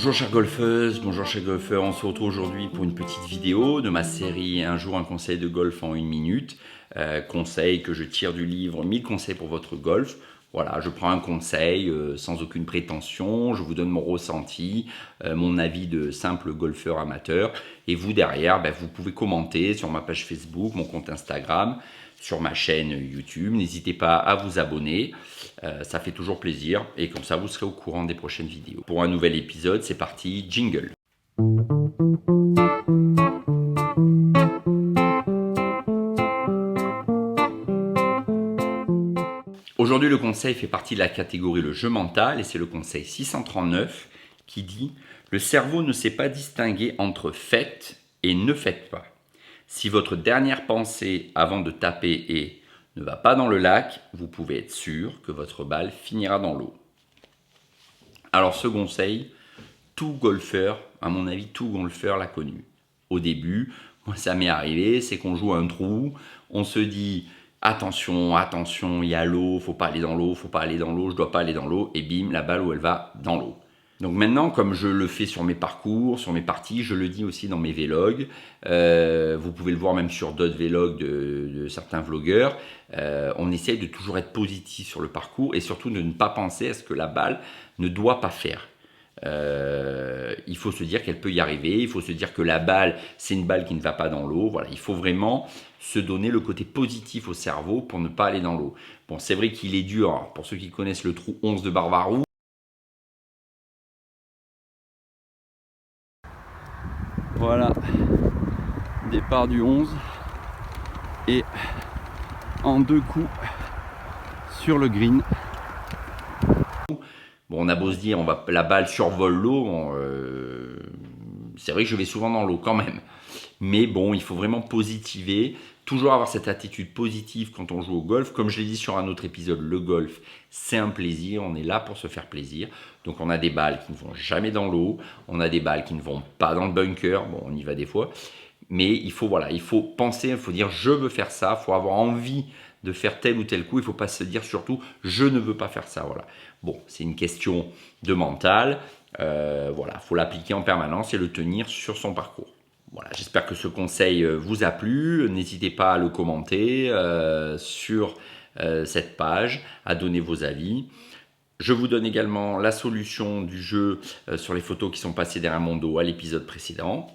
Bonjour chères golfeuses, bonjour chers golfeurs, on se retrouve aujourd'hui pour une petite vidéo de ma série Un jour un conseil de golf en 1 minute. Conseil que je tire du livre 1000 conseils pour votre golf. Voilà, je prends un conseil sans aucune prétention, je vous donne mon ressenti, mon avis de simple golfeur amateur. Et vous derrière, vous pouvez commenter sur ma page Facebook, mon compte Instagram, sur ma chaîne YouTube. N'hésitez pas à vous abonner, ça fait toujours plaisir et comme ça vous serez au courant des prochaines vidéos. Pour un nouvel épisode, c'est parti, jingle. Aujourd'hui, le conseil fait partie de la catégorie le jeu mental et c'est le conseil 639 qui dit « Le cerveau ne sait pas distinguer entre faites et ne faites pas. Si votre dernière pensée avant de taper est « ne va pas dans le lac », vous pouvez être sûr que votre balle finira dans l'eau. » Alors ce conseil, tout golfeur, à mon avis, tout golfeur l'a connu. Au début, moi ça m'est arrivé, c'est qu'on joue un trou, on se dit attention, attention, il y a l'eau, faut pas aller dans l'eau, faut pas aller dans l'eau, je dois pas aller dans l'eau, et bim, la balle où elle va dans l'eau. Donc maintenant, comme je le fais sur mes parcours, sur mes parties, je le dis aussi dans mes vlogs, vous pouvez le voir même sur d'autres vlogs de certains vlogueurs, on essaye de toujours être positif sur le parcours et surtout de ne pas penser à ce que la balle ne doit pas faire. Il faut se dire qu'elle peut y arriver, il faut se dire que la balle, c'est une balle qui ne va pas dans l'eau. Voilà, il faut vraiment se donner le côté positif au cerveau pour ne pas aller dans l'eau. Bon, c'est vrai qu'il est dur, hein, pour ceux qui connaissent le trou 11 de Barbaroux. Voilà, départ du 11 et en 2 coups sur le green. Bon, on a beau se dire, la balle survole l'eau, c'est vrai que je vais souvent dans l'eau quand même. Mais bon, il faut vraiment positiver, toujours avoir cette attitude positive quand on joue au golf. Comme je l'ai dit sur un autre épisode, le golf, c'est un plaisir, on est là pour se faire plaisir. Donc on a des balles qui ne vont jamais dans l'eau, on a des balles qui ne vont pas dans le bunker, bon on y va des fois. Mais il faut penser, il faut dire je veux faire ça, il faut avoir envie de faire tel ou tel coup, il ne faut pas se dire surtout je ne veux pas faire ça. Voilà. Bon, c'est une question de mental, voilà, il faut l'appliquer en permanence et le tenir sur son parcours. Voilà, j'espère que ce conseil vous a plu, n'hésitez pas à le commenter sur cette page, à donner vos avis. Je vous donne également la solution du jeu sur les photos qui sont passées derrière mon dos à l'épisode précédent.